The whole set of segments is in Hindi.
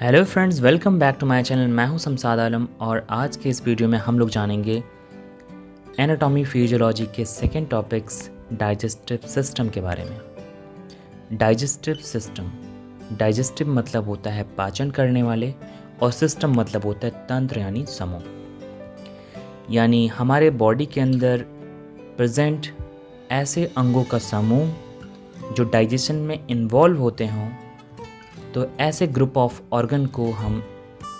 Hello friends, welcome back to my channel. मैं हूं शमशाद आलम और आज के इस वीडियो में हम लोग जानेंगे एनाटॉमी फिजियोलॉजी के सेकेंड टॉपिक्स डाइजेस्टिव सिस्टम के बारे में। डाइजेस्टिव सिस्टम, डाइजेस्टिव मतलब होता है पाचन करने वाले और सिस्टम मतलब होता है तंत्र यानी समूह। यानी हमारे बॉडी के अंदर प्रेजेंट ऐसे अंगों का समूह जो डाइजेशन में इन्वॉल्व होते हों, तो ऐसे ग्रुप ऑफ ऑर्गन को हम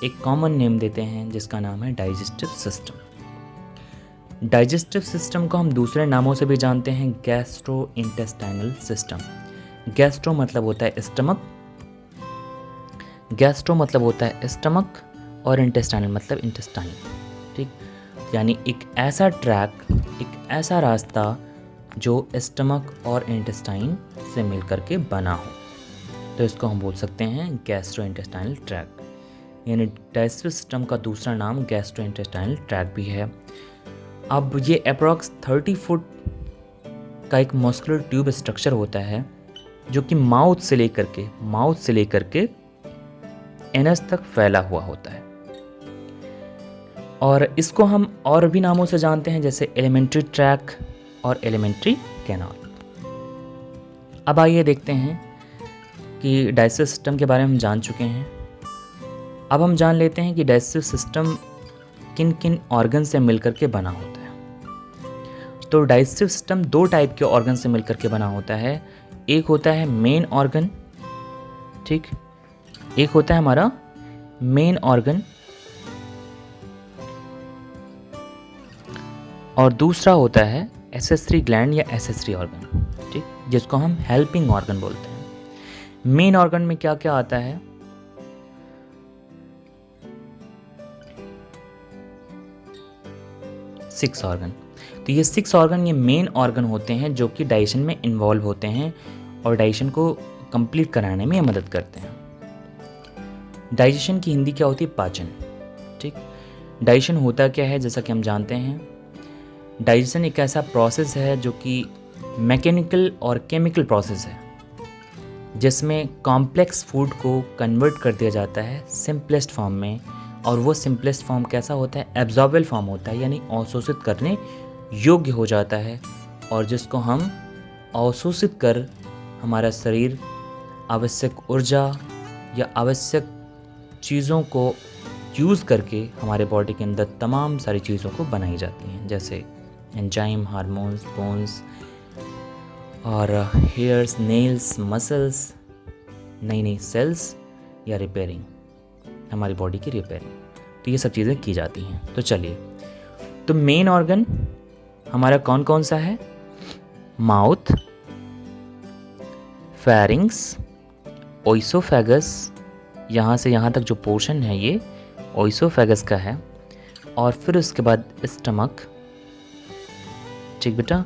एक कॉमन नेम देते हैं जिसका नाम है डाइजेस्टिव सिस्टम। डाइजेस्टिव सिस्टम को हम दूसरे नामों से भी जानते हैं, गैस्ट्रो इंटेस्टाइनल सिस्टम। गैस्ट्रो मतलब होता है स्टमक, गैस्ट्रो मतलब होता है स्टमक और इंटेस्टाइनल मतलब इंटेस्टाइन। ठीक, यानी एक ऐसा ट्रैक, एक ऐसा रास्ता जो स्टमक और इंटेस्टाइन से मिलकर के बना हो, तो इसको हम बोल सकते हैं गैस्ट्रो इंटेस्टाइनल ट्रैक। यानी डाइजेस्टिव सिस्टम का दूसरा नाम गैस्ट्रो इंटेस्टाइनल ट्रैक भी है। अब ये अप्रॉक्स 30 फुट का एक मस्कुलर ट्यूब स्ट्रक्चर होता है जो कि माउथ से लेकर के एनस तक फैला हुआ होता है, और इसको हम और भी नामों से जानते हैं जैसे एलिमेंट्री ट्रैक और एलिमेंट्री कैनाल। अब आइए देखते हैं कि डाइजेस्टिव सिस्टम के बारे में हम जान चुके हैं। अब हम जान लेते हैं कि डाइजेस्टिव सिस्टम किन किन ऑर्गन से मिलकर के बना होता है। तो डाइजेस्टिव सिस्टम दो टाइप के ऑर्गन से मिलकर के बना होता है। एक होता है मेन ऑर्गन, ठीक, एक होता है हमारा मेन ऑर्गन, और दूसरा होता है एसेसरी ग्लैंड या एसेसरी ऑर्गन, ठीक, जिसको हम हेल्पिंग ऑर्गन बोलते हैं। मेन ऑर्गन में क्या क्या आता है? Six organ. तो ये 6 ऑर्गन, ये मेन ऑर्गन होते हैं जो कि डाइजेशन में इन्वॉल्व होते हैं और डाइजेशन को कंप्लीट कराने में मदद करते हैं। डाइजेशन की हिंदी क्या होती है? पाचन। ठीक, डाइजेशन होता क्या है? जैसा कि हम जानते हैं, डाइजेशन एक ऐसा प्रोसेस है जो कि मैकेनिकल और केमिकल प्रोसेस है जिसमें कॉम्प्लेक्स फूड को कन्वर्ट कर दिया जाता है सिंपलेस्ट फॉर्म में, और वो सिंपलेस्ट फॉर्म कैसा होता है? एब्जॉर्बेबल फॉर्म होता है, यानी अवशोषित करने योग्य हो जाता है, और जिसको हम अवशोषित कर हमारा शरीर आवश्यक ऊर्जा या आवश्यक चीज़ों को यूज़ करके हमारे बॉडी के अंदर तमाम सारी चीज़ों को बनाई जाती हैं, जैसे एंजाइम, हार्मोन्स, बोन्स और हेयर्स, नेल्स, मसल्स, नई नई सेल्स या रिपेयरिंग, हमारी बॉडी की रिपेयरिंग। तो ये सब चीज़ें की जाती हैं। तो चलिए, तो मेन ऑर्गन हमारा कौन कौन सा है? माउथ, फेरिंग्स, ओइसोफेगस, यहाँ से यहाँ तक जो पोर्शन है ये ओइसोफेगस का है, और फिर उसके बाद स्टमक। ठीक बेटा,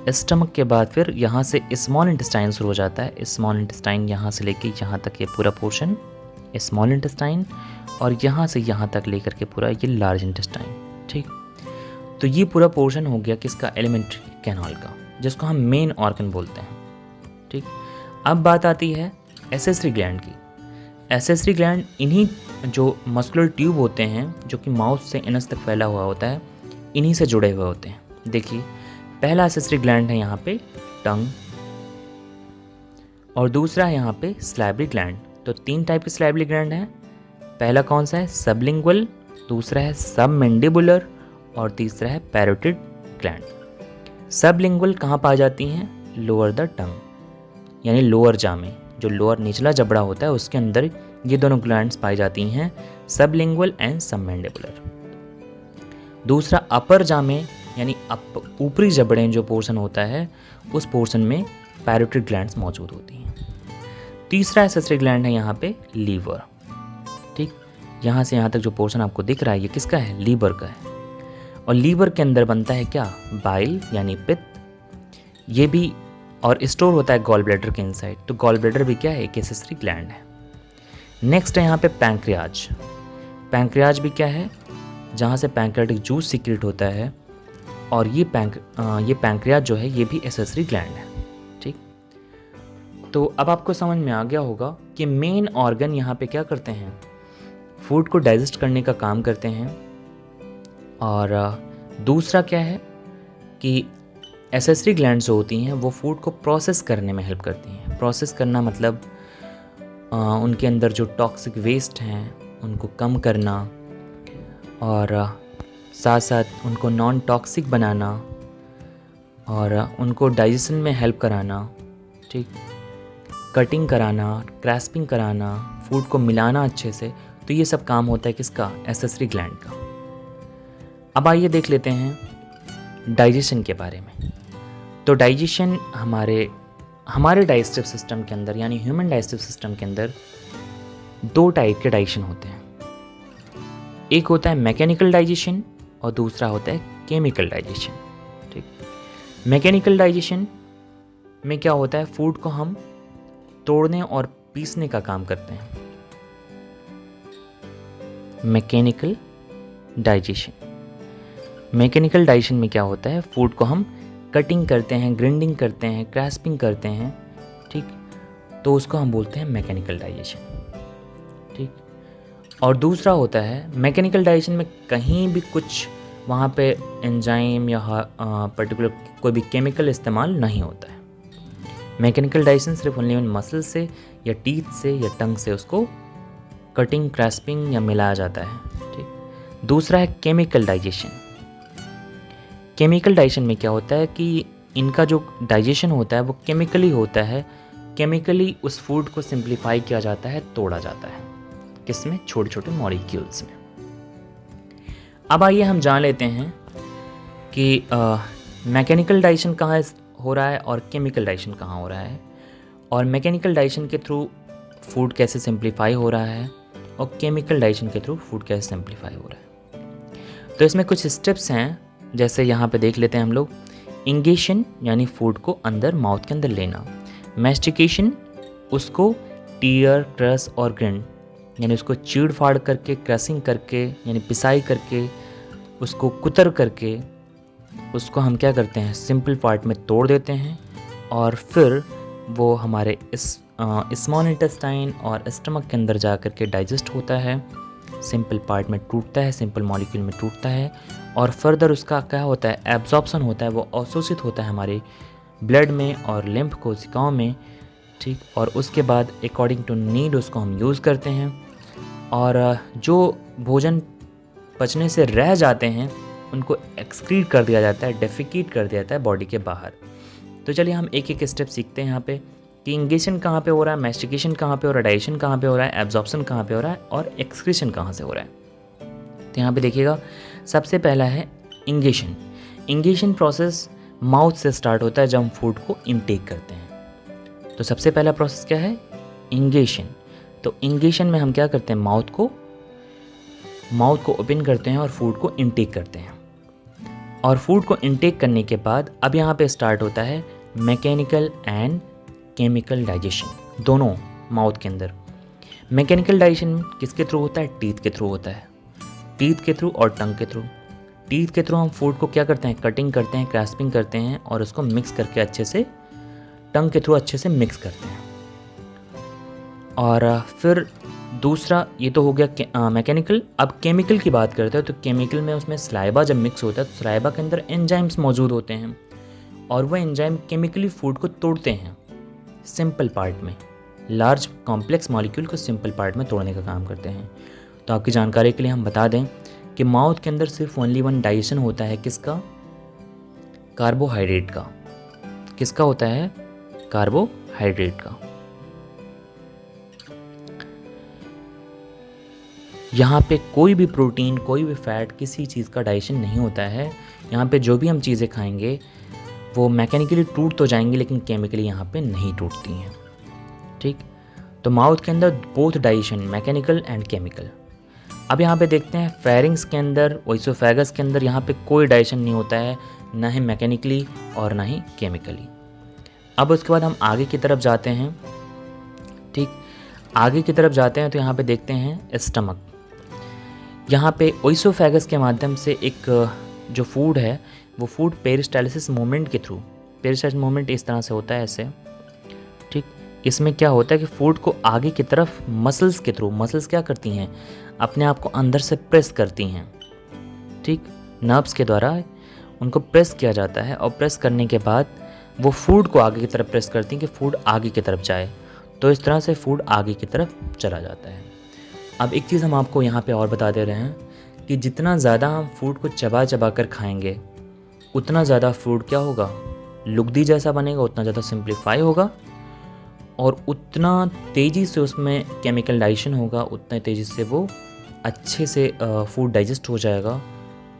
स्टमक के बाद फिर यहाँ से स्मॉल इंटेस्टाइन शुरू हो जाता है। स्मॉल इंटेस्टाइन यहाँ से लेके यहाँ तक ये पूरा पोर्शन स्मॉल इंटेस्टाइन, और यहाँ से यहाँ तक लेकर के पूरा ये लार्ज इंटेस्टाइन। ठीक, तो ये पूरा पोर्शन हो गया किसका? एलिमेंट्री कैनाल का, जिसको हम मेन ऑर्गन बोलते हैं। ठीक, अब बात आती है एसेसरी ग्लैंड की। एसेसरी ग्लैंड इन्हीं जो मस्कुलर ट्यूब होते हैं जो कि माउथ से एनस तक फैला हुआ होता है, इन्हीं से जुड़े हुए होते हैं। देखिए, पहला एसेसरी ग्लैंड है यहाँ पे टंग, और दूसरा है यहाँ पे स्लाइवरी ग्लैंड। तो 3 टाइप के स्लाइवरी ग्लैंड हैं। पहला कौन सा है? सबलिंगुअल, दूसरा है सबमैंडिबुलर, और तीसरा है पैरोटिड ग्लैंड। सबलिंगुअल कहाँ पाई जाती हैं? लोअर द टंग, यानी लोअर जा में, जो लोअर निचला जबड़ा होता है उसके अंदर ये दोनों ग्लैंड्स पाई जाती हैं, सबलिंगुअल एंड सबमैंडिबुलर। दूसरा अपर जा में, यानी ऊपरी जबड़े जो पोर्शन होता है उस पोर्शन में पैरोटिड ग्लैंड्स मौजूद होती हैं। तीसरा एसेसरी ग्लैंड है यहाँ पे लीवर। ठीक, यहाँ से यहाँ तक जो पोर्शन आपको दिख रहा है ये किसका है? लीवर का है। और लीवर के अंदर बनता है क्या? बाइल यानी पित्त। ये भी और स्टोर होता है गॉल ब्लैडर के इनसाइड। तो गॉल ब्लैडर भी क्या है? एक एसेसरी ग्लैंड है। नेक्स्ट है यहाँ पे पैंक्रियाज। पैंक्रियाज भी क्या है? जहाँ से पैंक्रियाटिक जूस सीक्रेट होता है, और ये पैंक्रियाज जो है ये भी एसेसरी ग्लैंड है। ठीक, तो अब आपको समझ में आ गया होगा कि मेन ऑर्गन यहाँ पे क्या करते हैं? फूड को डाइजेस्ट करने का काम करते हैं। और दूसरा क्या है कि एसेसरी ग्लैंड्स जो होती हैं वो फूड को प्रोसेस करने में हेल्प करती हैं। प्रोसेस करना मतलब उनके अंदर जो टॉक्सिक वेस्ट हैं उनको कम करना, और साथ साथ उनको नॉन टॉक्सिक बनाना, और उनको डाइजेशन में हेल्प कराना, ठीक, कटिंग कराना, क्रैस्पिंग कराना, फूड को मिलाना अच्छे से। तो ये सब काम होता है किसका? एसेसरी ग्लैंड का। अब आइए देख लेते हैं डाइजेशन के बारे में। तो डाइजेशन हमारे डाइजेस्टिव सिस्टम के अंदर, यानी ह्यूमन डाइजेस्टिव सिस्टम के अंदर 2 टाइप के डाइजेशन होते हैं। एक होता है मैकेनिकल डाइजेशन और दूसरा होता है केमिकल डाइजेशन। ठीक, मैकेनिकल डाइजेशन में क्या होता है, फूड को हम तोड़ने और पीसने का काम करते हैं। मैकेनिकल डाइजेशन में क्या होता है, फूड को हम कटिंग करते हैं, ग्राइंडिंग करते हैं, क्रैस्पिंग करते हैं, ठीक, तो उसको हम बोलते हैं मैकेनिकल डाइजेशन। ठीक, और दूसरा होता है मैकेनिकल डाइजेशन में कहीं भी कुछ वहाँ पे एंजाइम या पर्टिकुलर कोई भी केमिकल इस्तेमाल नहीं होता है। मैकेनिकल डाइजेशन सिर्फ ओनली मसल से या टीथ से या टंग से उसको कटिंग, क्रैस्पिंग या मिलाया जाता है। ठीक, दूसरा है केमिकल डाइजेशन। केमिकल डाइजेशन में क्या होता है कि इनका जो डाइजेशन होता है वो केमिकली होता है। केमिकली उस फूड को सिंप्लीफाई किया जाता है, तोड़ा जाता है, किसमें? छोटे छोटे मॉलिक्यूल्स में। अब आइए हम जान लेते हैं कि मैकेनिकल डाइजेशन कहाँ हो रहा है और केमिकल डाइजेशन कहाँ हो रहा है, और मैकेनिकल डाइजेशन के थ्रू फूड कैसे सिंप्लीफाई हो रहा है और केमिकल डाइजेशन के थ्रू फूड कैसे सिंप्लीफाई हो रहा है। तो इसमें कुछ स्टेप्स हैं, जैसे यहाँ पे देख लेते हैं हम लोग। इंगेशन यानी फूड को अंदर, माउथ के अंदर लेना। मैस्टिकेशन, उसको टीयर, क्रश और ग्राइंड यानी उसको चीड़ फाड़ करके, क्रशिंग करके यानी पिसाई करके, उसको कुतर करके उसको हम क्या करते हैं, सिंपल पार्ट में तोड़ देते हैं, और फिर वो हमारे स्मॉल इंटेस्टाइन और स्टमक के अंदर जा कर के डाइजेस्ट होता है, सिंपल पार्ट में टूटता है, सिंपल मॉलिक्यूल में टूटता है, और फर्दर उसका क्या होता है, एब्जॉर्प्शन होता है, वो अवशोषित होता है हमारे ब्लड में और लिम्फ कोशिकाओं में। ठीक, और उसके बाद अकॉर्डिंग टू नीड उसको हम यूज़ करते हैं, और जो भोजन पचने से रह जाते हैं उनको एक्सक्रीट कर दिया जाता है, डेफिकेट कर दिया जाता है बॉडी के बाहर। तो चलिए हम एक एक स्टेप सीखते हैं यहाँ पे कि इंगेशन कहाँ पे हो रहा है, मैस्टिकेशन कहाँ पे हो रहा है, डाइजेशन कहाँ पे हो रहा है, एब्जॉर्प्शन कहाँ पे हो रहा है, और एक्सक्रीशन कहाँ से हो रहा है। तो यहाँ पे देखिएगा, सबसे पहला है इंगेशन। इंगेशन प्रोसेस माउथ से स्टार्ट होता है जब हम फूड को इनटेक करते हैं। तो सबसे पहला प्रोसेस क्या है, इंगेशन। तो इंगेशन में हम क्या करते हैं, माउथ को ओपन करते हैं और फूड को इनटेक करते हैं। और फूड को इनटेक करने के बाद अब यहाँ पे स्टार्ट होता है मैकेनिकल एंड केमिकल डाइजेशन, दोनों माउथ के अंदर। मैकेनिकल डाइजेशन किसके थ्रू होता है, टीथ के थ्रू होता है, टीथ के थ्रू और टंग के थ्रू। टीथ के थ्रू हम फूड को क्या करते हैं, कटिंग करते हैं, क्रैस्पिंग करते हैं, और उसको मिक्स करके अच्छे से टंग के थ्रू अच्छे से मिक्स करते हैं। और फिर दूसरा ये तो हो गया मैकेनिकल। अब केमिकल की बात करते हैं, तो केमिकल में उसमें सलाइबा जब मिक्स होता है तो सलाइबा के अंदर एंजाइम्स मौजूद होते हैं, और वह एंजाइम केमिकली फूड को तोड़ते हैं सिंपल पार्ट में, लार्ज कॉम्प्लेक्स मॉलिक्यूल को सिंपल पार्ट में तोड़ने का काम करते हैं। तो आपकी जानकारी के लिए हम बता दें कि माउथ के अंदर सिर्फ ओनली वन डाइजेशन होता है, किसका, कार्बोहाइड्रेट का। किसका होता है, कार्बोहाइड्रेट का। यहाँ पे कोई भी प्रोटीन, कोई भी फैट, किसी चीज़ का डाइजेशन नहीं होता है। यहाँ पे जो भी हम चीज़ें खाएंगे वो मैकेनिकली टूट तो जाएंगी, लेकिन केमिकली यहाँ पे नहीं टूटती हैं। ठीक, तो माउथ के अंदर both digestion, mechanical and chemical. अब यहाँ पे देखते हैं फेरिंग्स के अंदर, ओइसोफेगस के अंदर यहाँ पे कोई डाइजेशन नहीं होता है, ना ही मैकेनिकली और ना ही केमिकली। अब उसके बाद हम आगे की तरफ जाते हैं। ठीक, आगे की तरफ जाते हैं तो यहाँ पे देखते हैं स्टमक। यहाँ पे ओइसोफेगस के माध्यम से एक जो फूड है वो फूड पेरिस्टालिसिस मूवमेंट के थ्रू, पेरिस्टालिसिस मूवमेंट इस तरह से होता है ऐसे, ठीक, इसमें क्या होता है कि फूड को आगे की तरफ मसल्स के थ्रू, मसल्स क्या करती हैं, अपने आप को अंदर से प्रेस करती हैं, ठीक, नर्व्स के द्वारा उनको प्रेस किया जाता है और प्रेस करने के बाद वो फूड को आगे की तरफ प्रेस करती हैं कि फूड आगे की तरफ जाए। तो इस तरह से फूड आगे की तरफ चला जाता है। अब एक चीज़ हम आपको यहाँ पे और बता दे रहे हैं कि जितना ज़्यादा हम फूड को चबा चबा कर खाएंगे उतना ज़्यादा फूड क्या होगा, लुगदी जैसा बनेगा, उतना ज़्यादा सिंप्लीफाई होगा और उतना तेज़ी से उसमें केमिकल डाइजेशन होगा, उतना तेज़ी से वो अच्छे से फूड डाइजेस्ट हो जाएगा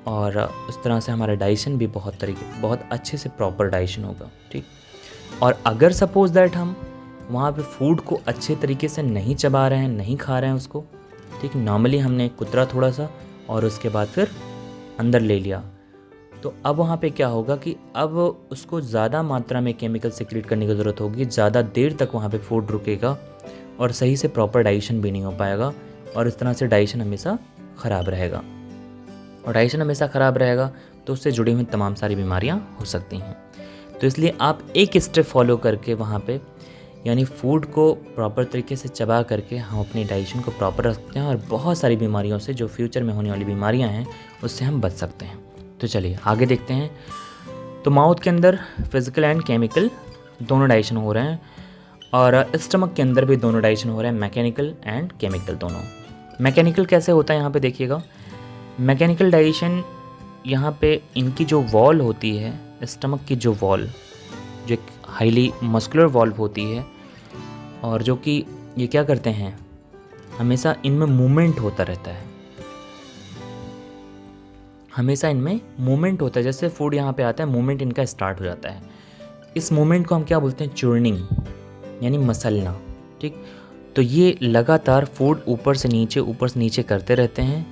और उस तरह से हमारा डाइजेशन भी बहुत अच्छे से प्रॉपर डाइजेशन होगा, ठीक। और अगर सपोज दैट हम वहाँ पे फूड को अच्छे तरीके से नहीं चबा रहे हैं, नहीं खा रहे हैं उसको, ठीक, नॉर्मली हमने कुतरा थोड़ा सा और उसके बाद फिर अंदर ले लिया, तो अब वहाँ पे क्या होगा कि अब उसको ज़्यादा मात्रा में केमिकल सिक्रीट करने की ज़रूरत होगी, ज़्यादा देर तक वहाँ पे फूड रुकेगा और सही से प्रॉपर डाइजेशन भी नहीं हो पाएगा और इस तरह से डाइजेशन हमेशा ख़राब रहेगा। और डाइजेशन हमेशा ख़राब रहेगा तो उससे जुड़ी हुई तमाम सारी बीमारियाँ हो सकती हैं। तो इसलिए आप एक स्टेप फॉलो करके वहाँ पे, यानी फूड को प्रॉपर तरीके से चबा करके हम अपनी डाइजेशन को प्रॉपर रखते हैं और बहुत सारी बीमारियों से, जो फ्यूचर में होने वाली बीमारियाँ हैं, उससे हम बच सकते हैं। तो चलिए आगे देखते हैं। तो माउथ के अंदर फिजिकल एंड केमिकल दोनों डाइजेशन हो रहे हैं और स्टमक के अंदर भी दोनों डाइजेशन हो रहे हैं, मैकेनिकल एंड केमिकल दोनों। मैकेनिकल कैसे होता है यहाँ पे देखिएगा। मैकेनिकल डाइजेशन यहाँ पे इनकी जो वॉल होती है, स्टमक की जो वॉल, जो एक हाईली मस्कुलर वॉल्व होती है और जो कि ये क्या करते हैं, हमेशा इनमें मूवमेंट होता रहता है, हमेशा इनमें मूवमेंट होता है। जैसे फूड यहाँ पे आता है, मूवमेंट इनका स्टार्ट हो जाता है। इस मूवमेंट को हम क्या बोलते हैं, च्यूर्निंग, यानी मसलना, ठीक। तो ये लगातार फूड ऊपर से नीचे करते रहते हैं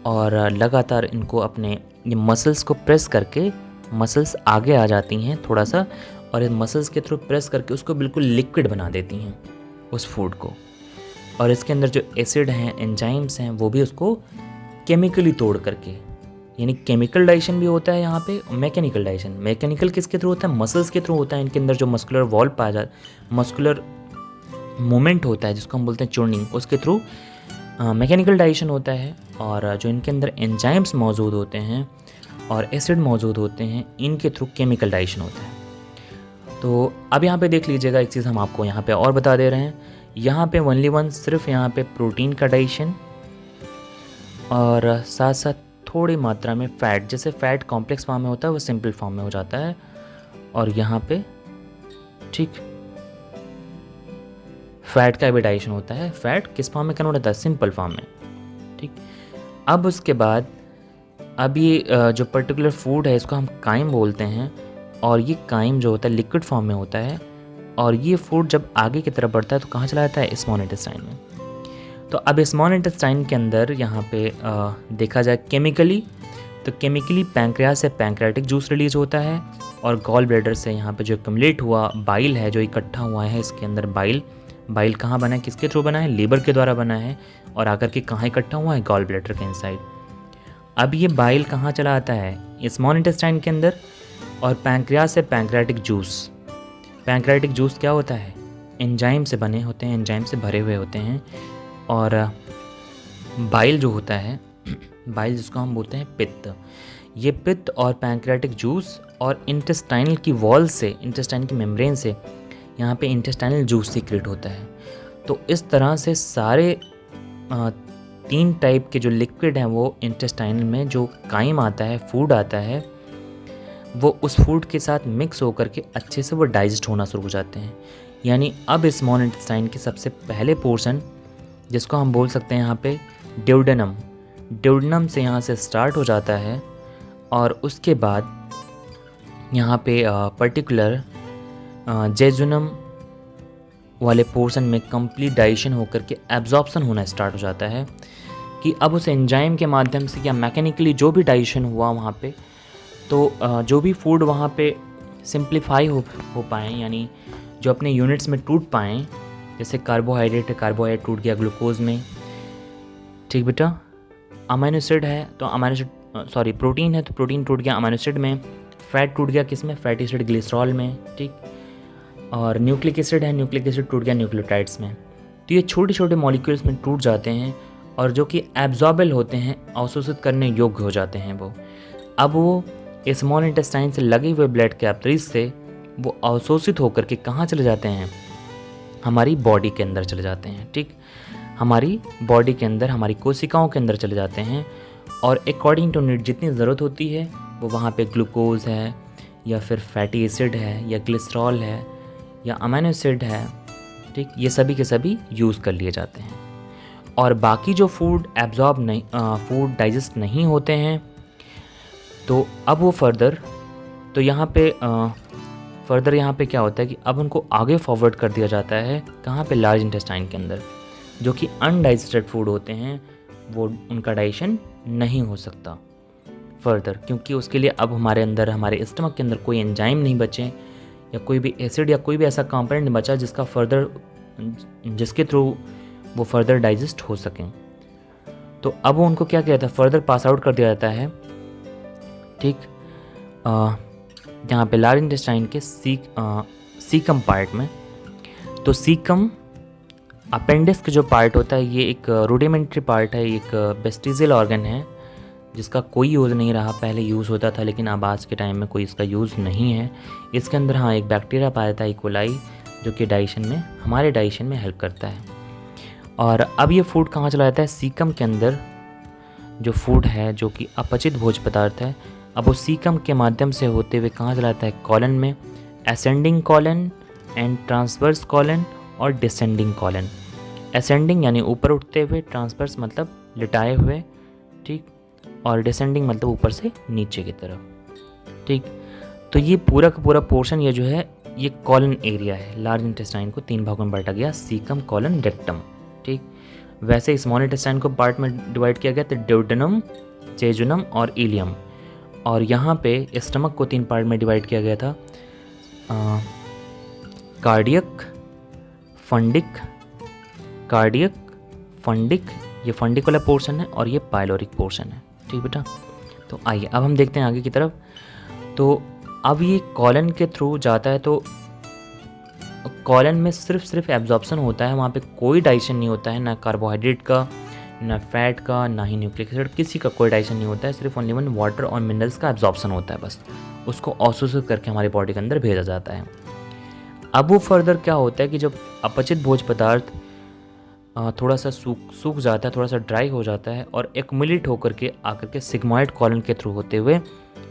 और लगातार इनको अपने ये मसल्स को प्रेस करके, मसल्स आगे आ जाती हैं थोड़ा सा और इन मसल्स के थ्रू प्रेस करके उसको बिल्कुल लिक्विड बना देती हैं उस फूड को। और इसके अंदर जो एसिड हैं, एंजाइम्स हैं, वो भी उसको केमिकली तोड़ करके, यानी केमिकल डाइजेशन भी होता है यहाँ पे, मैकेनिकल डाइजेशन। मैकेनिकल किसके थ्रू होता है, मसल्स के थ्रू होता है। इनके अंदर जो मस्कुलर वॉल पाया जाता, मस्कुलर मूवमेंट होता है जिसको हम बोलते हैं च्यूर्निंग, उसके थ्रू मैकेनिकल डाइजेशन होता है। और जो इनके अंदर एंजाइम्स मौजूद होते हैं और एसिड मौजूद होते हैं, इनके थ्रू केमिकल डाइजेशन होता है। तो अब यहाँ पे देख लीजिएगा, एक चीज़ हम आपको यहाँ पे और बता दे रहे हैं। यहाँ पे ओनली वन सिर्फ यहाँ पे प्रोटीन का डाइजेशन और साथ साथ थोड़ी मात्रा में फ़ैट, जैसे फ़ैट कॉम्प्लेक्स फॉर्म में होता है वो सिंपल फॉर्म में हो जाता है। और यहाँ पे ठीक फ़ैट का भी डाइजेशन होता है। फ़ैट किस फॉर्म में कन्वर्ट होता है, सिंपल फॉर्म में, ठीक। अब उसके बाद अब ये जो पर्टिकुलर फूड है इसको हम काइम बोलते हैं और ये काइम जो होता है लिक्विड फॉर्म में होता है और ये फूड जब आगे की तरफ बढ़ता है तो कहाँ चला जाता है, स्मॉल इंटेस्टाइन में। तो अब स्मॉल इंटेस्टाइन के अंदर यहाँ पे देखा जाए केमिकली, तो केमिकली पैंक्रियास से पैंक्रियाटिक जूस रिलीज होता है और गॉल ब्लैडर से यहाँ पे जो एक्युमुलेट हुआ बाइल है, जो इकट्ठा हुआ है इसके अंदर बाइल कहाँ बना है, किसके थ्रू बना है, लीवर के द्वारा बना है और आकर के कहाँ इकट्ठा हुआ है, गॉल ब्लैडर के इनसाइड। अब ये बाइल कहाँ चला आता है, स्मॉल इंटेस्टाइन के अंदर और पैंक्रियास से पैंक्रियाटिक जूस। पैंक्रियाटिक जूस क्या होता है, एंजाइम से बने होते हैं, एंजाइम से भरे हुए होते हैं। और बाइल जो होता है, बाइल जिसको हम बोलते हैं पित्त, ये पित्त और पैंक्रियाटिक जूस और इंटेस्टाइनल की वॉल से, इंटेस्टाइन की मेम्ब्रेन से यहाँ पे इंटेस्टाइनल जूस सीक्रेट होता है। तो इस तरह से सारे 3 टाइप के जो लिक्विड हैं वो इंटेस्टाइनल में जो काइम आता है, फूड आता है, वो उस फूड के साथ मिक्स होकर के अच्छे से वो डाइजेस्ट होना शुरू हो जाते हैं। यानी अब स्मॉल इंटेस्टाइन के सबसे पहले पोर्शन जिसको हम बोल सकते हैं यहाँ पे ड्यूडेनम से यहाँ से स्टार्ट हो जाता है और उसके बाद यहाँ पे पर्टिकुलर जेजुनम वाले पोर्शन में कंप्लीट डाइजेशन होकर के एब्जॉर्प्शन होना स्टार्ट हो जाता है कि अब उस एंजाइम के माध्यम से या मैकेनिकली जो भी डाइजेशन हुआ वहाँ पे, तो जो भी फूड वहाँ पे सिंप्लीफाई हो पाएँ, यानी जो अपने यूनिट्स में टूट पाएँ, जैसे कार्बोहाइड्रेट है, कार्बोहाइड्रेट टूट गया ग्लूकोज में, ठीक बेटा। अमाइनो एसिड है तो प्रोटीन है तो प्रोटीन टूट गया अमाइनो एसिड में। फैट टूट गया किस में, फैटी एसिड ग्लिसरॉल में, ठीक। और न्यूक्लिक एसिड है, न्यूक्लिक एसिड टूट गया न्यूक्लियोटाइड्स में, तो ये छोटे छोटे मॉलिक्यूल्स में टूट जाते हैं और जो कि एब्जॉर्बल होते हैं, अवशोषित करने योग्य हो जाते हैं वो। अब वो स्मॉल इंटेस्टाइन से लगे हुए ब्लड कैपिलरीज से वो अवशोषित होकर के कहाँ चले जाते हैं, हमारी बॉडी के अंदर चले जाते हैं। ठीक, हमारी बॉडी के अंदर, हमारी कोशिकाओं के अंदर चले जाते हैं और अकॉर्डिंग टू नीड जितनी ज़रूरत होती है वो वहाँ पे ग्लूकोज है या फिर फैटी एसिड है या ग्लिसरॉल है या अमीनो एसिड है, ठीक, ये सभी के सभी यूज़ कर लिए जाते हैं। और बाकी जो फूड एब्जॉर्ब नहीं, फूड डाइजेस्ट नहीं होते हैं, तो अब वो फर्दर, तो यहाँ पे फर्दर यहाँ पे क्या होता है कि अब उनको आगे फॉरवर्ड कर दिया जाता है, कहाँ पे, लार्ज इंटेस्टाइन के अंदर। जो कि अनडाइजेस्टेड फूड होते हैं वो उनका डाइजेशन नहीं हो सकता फर्दर, क्योंकि उसके लिए अब हमारे अंदर, हमारे स्टमक के अंदर कोई एंजाइम नहीं बचे या कोई भी एसिड या कोई भी ऐसा कंपोनेंट नहीं बचा जिसका फर्दर, जिसके थ्रू वो फर्दर डाइजेस्ट हो सकें। तो अब वो उनको क्या किया जाता है, फर्दर पास आउट कर दिया जाता है। ठीक, यहाँ पे लार्ज इंटेस्टाइन के सीकम पार्ट में, तो सीकम अपेंडिक्स का जो पार्ट होता है ये एक रूडिमेंट्री पार्ट है, एक वेस्टिजियल ऑर्गन है जिसका कोई यूज़ नहीं रहा। पहले यूज़ होता था लेकिन अब आज के टाइम में कोई इसका यूज़ नहीं है। इसके अंदर हाँ एक बैक्टीरिया पाया जाता है, इकोलाई, जो कि डाइजेशन में, हमारे डाइजेशन में हेल्प करता है। और अब ये फूड कहाँ चला जाता है, सीकम के अंदर जो फूड है जो कि अपचित भोज्य पदार्थ है, अब वो सीकम के माध्यम से होते हुए कहाँ चला जाता है, कॉलन में, ascending colon and transverse colon और डिसेंडिंग कॉलन। असेंडिंग यानी ऊपर उठते हुए, ट्रांसवर्स मतलब लिटाए हुए, ठीक, और डिसेंडिंग मतलब ऊपर से नीचे की तरफ। ठीक, तो ये पूरा का पूरा पोर्शन ये जो है ये कॉलन एरिया है। लार्ज इंटेस्टाइन को 3 भागों में बांटा गया, सीकम, कॉलन, रेक्टम। ठीक, वैसे स्मॉल इंटेस्टाइन को पार्ट में डिवाइड किया गया, तो ड्यूडेनम, जेजुनम और इलियम। और यहाँ पे स्टमक को 3 पार्ट में डिवाइड किया गया था, कार्डियक, फंडिक, ये फंडिक वाला पोर्शन है और ये पाइलोरिक पोर्शन है। ठीक बेटा, तो आइए अब हम देखते हैं आगे की तरफ। तो अब ये कॉलन के थ्रू जाता है, तो कॉलन में सिर्फ एब्जॉर्प्शन होता है, वहाँ पे कोई डाइजेशन नहीं होता है, ना कार्बोहाइड्रेट का, ना फैट का, ना ही न्यूक्लिक एसिड, किसी का कोई डाइजेशन नहीं होता है। सिर्फ ओनली वन वाटर और मिनरल्स का एब्जॉर्प्शन होता है, बस उसको अवशोषित करके हमारी बॉडी के अंदर भेजा जाता है। अब वो फर्दर क्या होता है कि जब अपचित भोज्य पदार्थ थोड़ा सा सूख जाता है, थोड़ा सा ड्राई हो जाता है और एक्युमुलेट होकर के आकर के सिग्मॉइड कॉलन के थ्रू होते हुए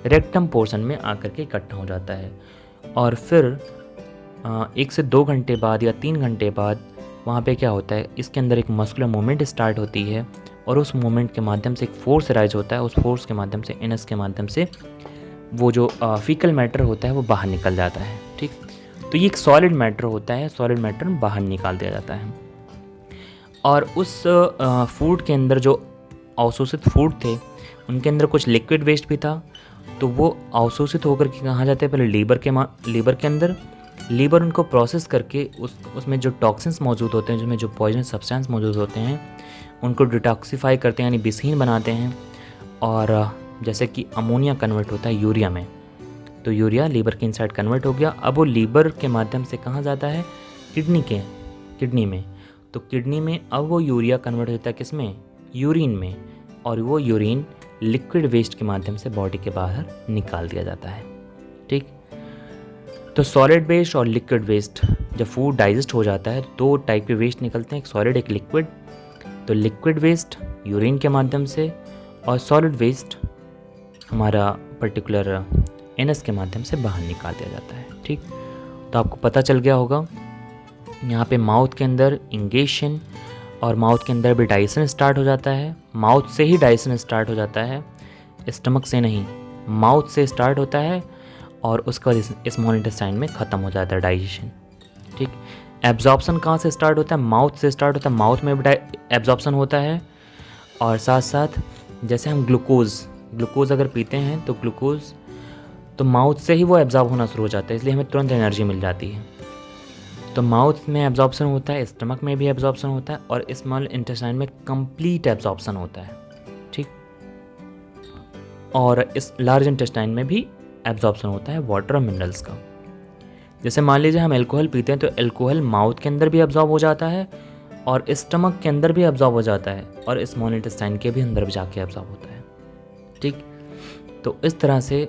रेक्टम पोर्शन में आकर के इकट्ठा हो जाता है। और फिर 1 से 2 घंटे बाद या 3 घंटे बाद वहाँ पे क्या होता है, इसके अंदर एक मस्कुलर मूवमेंट स्टार्ट होती है और उस मूवमेंट के माध्यम से एक फोर्स राइज होता है। उस फोर्स के माध्यम से, एनएस के माध्यम से, वो जो फीकल मैटर होता है वो बाहर निकल जाता है। ठीक, तो ये एक सॉलिड मैटर होता है, सॉलिड मैटर बाहर निकाल दिया जाता है। और उस फूड के अंदर जो अवशोषित फूड थे उनके अंदर कुछ लिक्विड वेस्ट भी था, तो वो अवशोषित होकर के कहाँ जाते हैं, पहले लीवर के अंदर। लीवर उनको प्रोसेस करके उसमें जो टॉक्सिन्स मौजूद होते हैं, जिसमें जो पॉइजनस सब्सटेंस मौजूद होते हैं, उनको डिटॉक्सिफाई करते हैं, यानी विषहीन बनाते हैं। और जैसे कि अमोनिया कन्वर्ट होता है यूरिया में, तो यूरिया लीवर के इनसाइड कन्वर्ट हो गया। अब वो लीवर के माध्यम से कहाँ जाता है, किडनी में। तो किडनी में अब वो यूरिया कन्वर्ट होता है किसमें, यूरिन में, और वो यूरिन लिक्विड वेस्ट के माध्यम से बॉडी के बाहर निकाल दिया जाता है। ठीक, तो सॉलिड वेस्ट और लिक्विड वेस्ट, जब फूड डाइजेस्ट हो जाता है 2 टाइप के वेस्ट निकलते हैं, एक सॉलिड एक लिक्विड। तो लिक्विड वेस्ट यूरिन के माध्यम से और सॉलिड वेस्ट हमारा पर्टिकुलर एनएस के माध्यम से बाहर निकाल दिया जाता है। ठीक, तो आपको पता चल गया होगा यहाँ पे माउथ के अंदर इंगेशन और माउथ के अंदर भी डाइजेशन स्टार्ट हो जाता है। माउथ से ही डाइजेशन स्टार्ट हो जाता है, स्टमक से नहीं, माउथ से स्टार्ट होता है और उसके बाद स्मॉल इंटेस्टाइन में ख़त्म हो जाता है डाइजेशन। ठीक, एब्जॉर्प्शन कहाँ से स्टार्ट होता है, माउथ से स्टार्ट होता है, माउथ में भी एब्जॉर्प्शन होता है। और साथ साथ जैसे हम ग्लूकोज अगर पीते हैं तो ग्लूकोज तो माउथ से ही वो एब्जॉर्ब होना शुरू हो जाता है, इसलिए हमें तुरंत एनर्जी मिल जाती है। तो माउथ में एब्जॉर्प्शन होता है, स्टमक में भी एब्जॉर्प्शन होता है और स्मॉल इंटेस्टाइन में कंप्लीट एब्जॉर्प्शन होता है। ठीक, और इस लार्ज इंटेस्टाइन में भी एब्जॉर्प्शन होता है वाटर और मिनरल्स का। जैसे मान लीजिए हम अल्कोहल पीते हैं तो अल्कोहल माउथ के अंदर भी अब्जॉर्ब हो जाता है और स्टमक के अंदर भी अब्जॉर्ब हो जाता है और स्मॉल इंटेस्टाइन के भी अंदर भी जाके अब्जॉर्ब होता है। ठीक, तो इस तरह से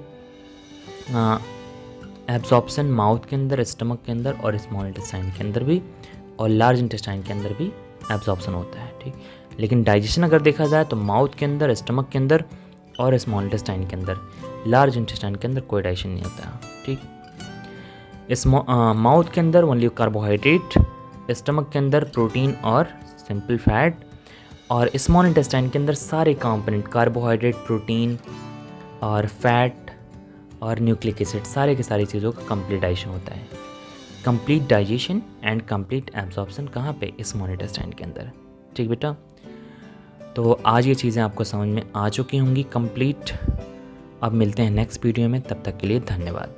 एब्जॉर्प्शन माउथ के अंदर, स्टमक के अंदर और स्मॉल इंटेस्टाइन के अंदर भी और लार्ज इंटेस्टाइन के अंदर भी एब्जॉर्प्शन होता है। ठीक, लेकिन डाइजेशन अगर देखा जाए तो माउथ के अंदर, स्टमक के अंदर और स्मॉल इंटेस्टाइन के अंदर, लार्ज इंटेस्टाइन के अंदर कोई डाइजेशन नहीं होता है। ठीक, माउथ के अंदर ओनली कार्बोहाइड्रेट, स्टमक के अंदर प्रोटीन और सिंपल फैट और स्मॉल इंटेस्टाइन के अंदर सारे कंपोनेंट कार्बोहाइड्रेट, प्रोटीन और फैट और न्यूक्लिक एसिड, सारे के सारी चीज़ों का कंप्लीट डाइजेशन होता है। Complete digestion and complete absorption कहाँ पे? स्मॉल इंटेस्टाइन के अंदर। ठीक बेटा, तो आज ये चीज़ें आपको समझ में आ चुकी होंगी कंप्लीट। अब मिलते हैं नेक्स्ट वीडियो में, तब तक के लिए धन्यवाद।